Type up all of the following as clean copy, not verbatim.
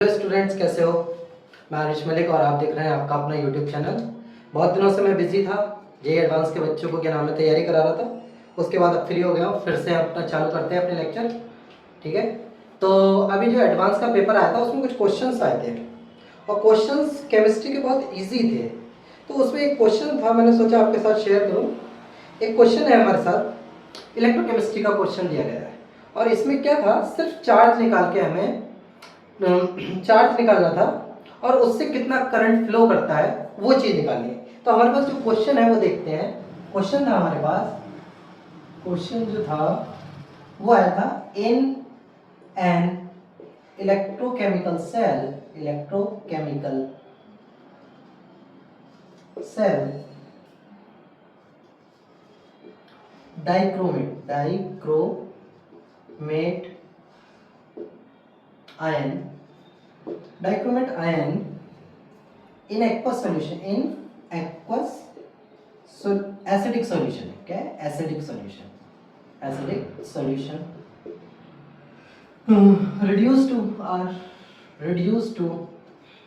Hello students, कैसे हो? मैं आरिश मलिक और आप देख रहे हैं आपका अपना यूट्यूब चैनल। बहुत दिनों से मैं बिजी था, जेई एडवांस के बच्चों को क्या नाम है तैयारी करा रहा था। उसके बाद अब फ्री हो गया हूँ, फिर से अपना चालू करते हैं अपने लेक्चर। ठीक है, तो अभी जो एडवांस का पेपर आया था उसमें कुछ क्वेश्चंस आए थे और क्वेश्चंस केमिस्ट्री के बहुत ईजी थे। तो उसमें एक क्वेश्चन था, मैंने सोचा आपके साथ शेयर करूँ। एक क्वेश्चन है हमारे साथ, इलेक्ट्रोकेमिस्ट्री का क्वेश्चन दिया गया है और इसमें क्या था, सिर्फ चार्ज निकाल के हमें चार्ज निकालना था और उससे कितना करंट फ्लो करता है वो चीज़ निकालनी है। तो हमारे पास जो क्वेश्चन है वो देखते हैं। क्वेश्चन था हमारे पास, क्वेश्चन जो था वो आया था, in an electrochemical cell dichromate ion in aqueous acidic solution है। क्या है? acidic solution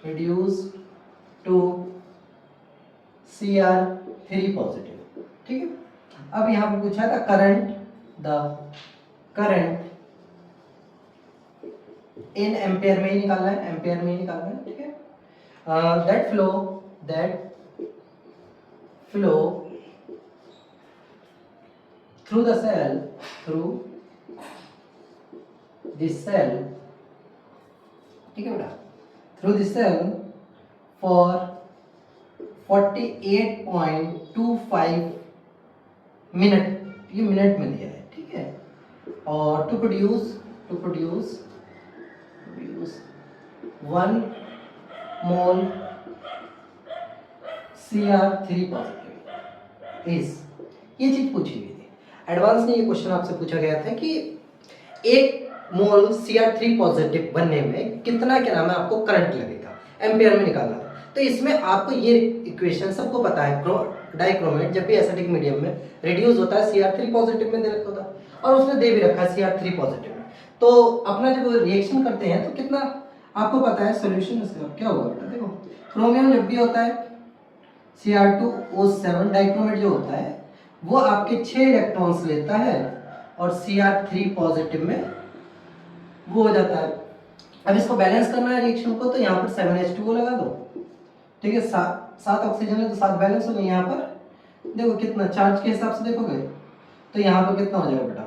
reduced to Cr3 positive. ठीक है, अब यहाँ पे पूछा था करंट इन एम्पेयर में ही निकालना है। ठीक है, that flow through the cell ठीक है बेटा, through the cell for 48.25 minute, ये मिनट में दिया है। ठीक है, और to produce 1 mole Cr3 positive is, ये चीज पूछी गई थी। एडवांस ने ये क्वेश्चन आपसे पूछा गया था कि 1 मोल Cr3 पॉजिटिव बनने में कितना क्या नाम है आपको करंट लगेगा, एम्पियर में निकालना था। तो इसमें आपको ये इक्वेशन सबको पता है, डाइक्रोमेट जब भी एसिडिक मीडियम में रिड्यूस होता है Cr3 पॉजिटिव में दे रखा होता है और उसने दे भी रखा है Cr3 पॉजिटिव में। तो अपना जब रिएक्शन करते हैं तो कितना आपको पता है सोल्यूशन इसका क्या होगा बेटा। देखो, क्रोमियम जब भी होता है Cr2O7 डाइक्रोमेट जो होता है वो आपके 6 इलेक्ट्रॉन्स लेता है और Cr3 पॉजिटिव में वो हो जाता है। अब इसको बैलेंस करना है रिएक्शन को, तो यहाँ पर 7H2O लगा दो। ठीक है, 7 ऑक्सीजन है तो 7 बैलेंस हो गए। यहाँ पर देखो कितना चार्ज के हिसाब से देखोगे तो यहाँ पर कितना हो जाएगा बेटा,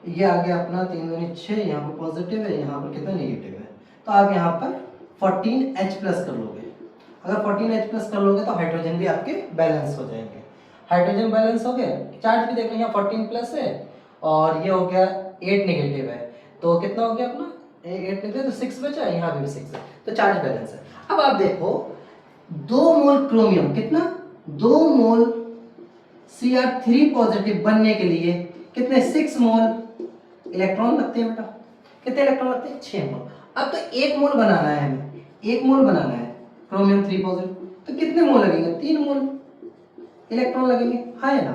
ये आ गया अपना 3 दूनी 6, यहाँ पर पॉजिटिव है, यहाँ पर कितना नेगेटिव है। तो आप यहाँ पर 14H प्लस कर लोगे। अगर 14H प्लस कर लोगे तो हाइड्रोजन भी आपके बैलेंस हो जाएंगे। हाइड्रोजन बैलेंस हो गए, चार्ज भी देख लो, यहाँ 14 प्लस है और ये हो गया 8 नेगेटिव है। तो कितना हो गया अपना 8 निकले तो 6 बचा, यहाँ पे भी 6 है, तो चार्ज बैलेंस है। अब आप देखो 2 मोल क्रोमियम, कितना 2 मोल Cr3 पॉजिटिव बनने के लिए कितने 6 मोल इलेक्ट्रॉन लगते हैं बेटा। कितने इलेक्ट्रॉन लगते हैं? 6 मोल। अब तो 1 मोल बनाना है हमें, 1 मोल बनाना है क्रोमियम 3 पॉजिटिव, तो कितने मोल लगेंगे? 3 मोल इलेक्ट्रॉन लगेंगे। हाँ है ना,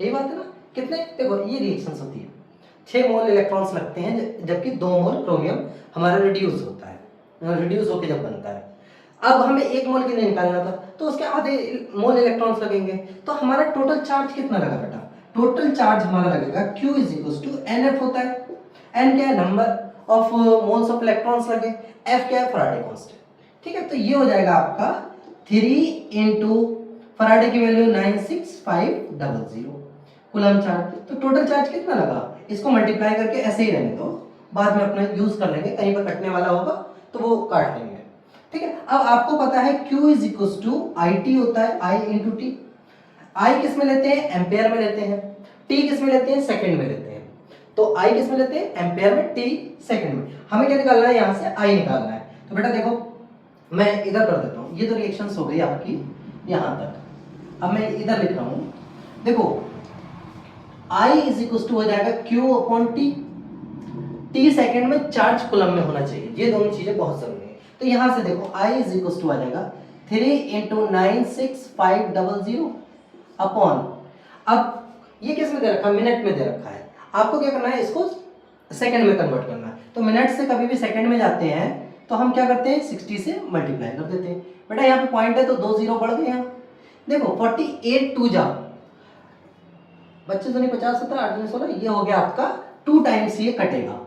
यही बात है ना। कितने, देखो ये रिएक्शंस होती है, 6 मोल इलेक्ट्रॉन्स लगते हैं जबकि 2 मोल क्रोमियम हमारा रिड्यूस होता है, रिड्यूस होकर जब बनता है। अब हमें 1 मोल के लिए निकालना था तो उसके आधे मोल इलेक्ट्रॉन्स लगेंगे। तो हमारा टोटल चार्ज कितना लगा बेटा? टोटल चार्ज हमारा लगेगा Q is equal to NF होता है। N क्या है? Number of moles of electrons लगे। F क्या है? Faraday constant. ठीक है, तो ये हो जाएगा आपका 3 इंटू फैराडे की वैल्यू 96500 कूलम चार्ज। तो टोटल चार्ज कितना लगा? इसको मल्टीप्लाई करके ऐसे ही रहने दो, बाद में अपना यूज कर लेंगे, कहीं पर कटने वाला होगा तो वो काट लेंगे। ठीक है, अब आपको पता है Q is equal to IT होता है, I इंटू टी। आई किस में लेते हैं? एम्पेयर में लेते हैं। टी किस में लेते हैं? सेकंड में लेते हैं। तो आई किस में लेते हैं? एम्पेयर में, टी सेकंड में। हमें क्या निकालना है? यहाँ से आई निकालना है। तो बेटा देखो मैं इधर कर देता हूँ, ये तो रिएक्शंस हो गई आपकी यहाँ तक। अब मैं इधर लिख रहा हूँ, देखो आई इज इक्वल टू हो जाएगा Q upon T. T second में, चार्ज कूलम में होना चाहिए, ये दोनों चीजें बहुत जरूरी है। तो यहाँ से देखो आई इज इक्वल टू आ जाएगा 3 इंटू 96500 अपॉन, अब ये किस में दे रखा है? मिनट में दे रखा है। आपको क्या करना है? इसको सेकंड में कन्वर्ट करना है। तो मिनट से कभी भी सेकंड में जाते हैं तो हम क्या करते हैं 60 से मल्टीप्लाई कर देते हैं। बेटा यहाँ पे पॉइंट है तो 2 जीरो बढ़ गए यहाँ। देखो 48 टू जा बच्चे तो नहीं 50 17 8 16 ये हो गया आपका 2 टाइम्स ये कटेगा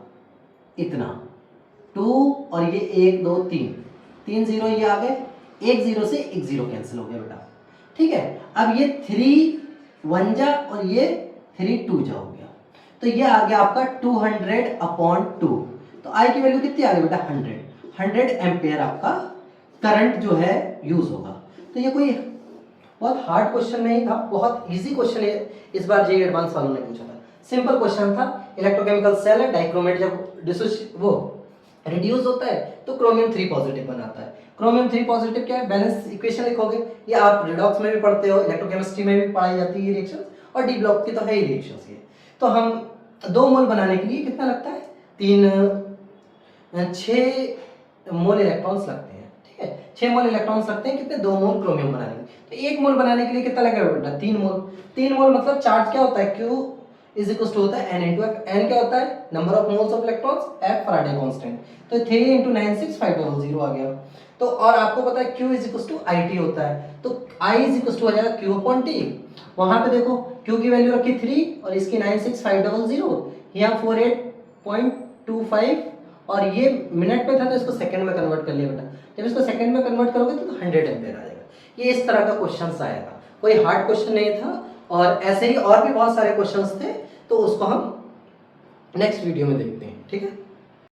इतना 2 और ये 1 2 3 जीरो ये आ गए, 1 जीरो से 1 जीरो कैंसिल हो गया बेटा। ठीक है, अब ये 3 1 जा और ये 3 2 जा हो गया, तो ये आ गया आपका 200/2। तो आई की वैल्यू कितनी आ गई बेटा 100 एम्पेयर आपका करंट जो है यूज होगा। तो ये कोई बहुत हार्ड क्वेश्चन नहीं था, बहुत इजी क्वेश्चन है। इस बार जेईई एडवांस वालों ने पूछा था, सिंपल क्वेश्चन था। इलेक्ट्रोकेमिकल सेल है, डाइक्रोमेट जब वो रिड्यूस होता है तो क्रोमियम 3 पॉजिटिव बनाता है। क्रोमियम 3 पॉजिटिव क्या है, बैलेंस इक्वेशन लिखोगे, ये आप रिडॉक्स में भी पढ़ते हो, इलेक्ट्रोकेमिस्ट्री में भी पढ़ाई जाती है रिएक्शन, और डी ब्लॉक की तो है ही रिएक्शंस ये। तो हम 2 मोल बनाने के लिए कितना लगता है 6 मोल इलेक्ट्रॉन्स लगते हैं। ठीक है, 6 मोल इलेक्ट्रॉन्स लगते हैं कितने 2 मोल क्रोमियम बनाने के। तो 1 मोल बनाने के लिए कितना लगेगा बेटा 3 मोल। 3 मोल मतलब चार्ज क्या होता है Q इज इक्वल टू होता है N इंटू F। N क्या होता है number of moles of electrons, F Faraday constant, तो 3 इंटू 96500 आ गया। तो और आपको पता है Q is equal to IT होता है, तो I इज इक्वल टू आ जाएगा Q अपॉन T। वहां पे देखो Q की वैल्यू रखी 3 और इसकी 96500, यहाँ 48.25 और ये मिनट में था तो इसको सेकंड में कन्वर्ट कर लिया बेटा। जब इसको सेकंड में कन्वर्ट करोगे तो 100 एम्पेयर आ जाएगा। ये इस तरह का क्वेश्चन आया था, कोई हार्ड क्वेश्चन नहीं था। और ऐसे ही और भी बहुत सारे क्वेश्चंस थे, तो उसको हम नेक्स्ट वीडियो में देखते हैं। ठीक है।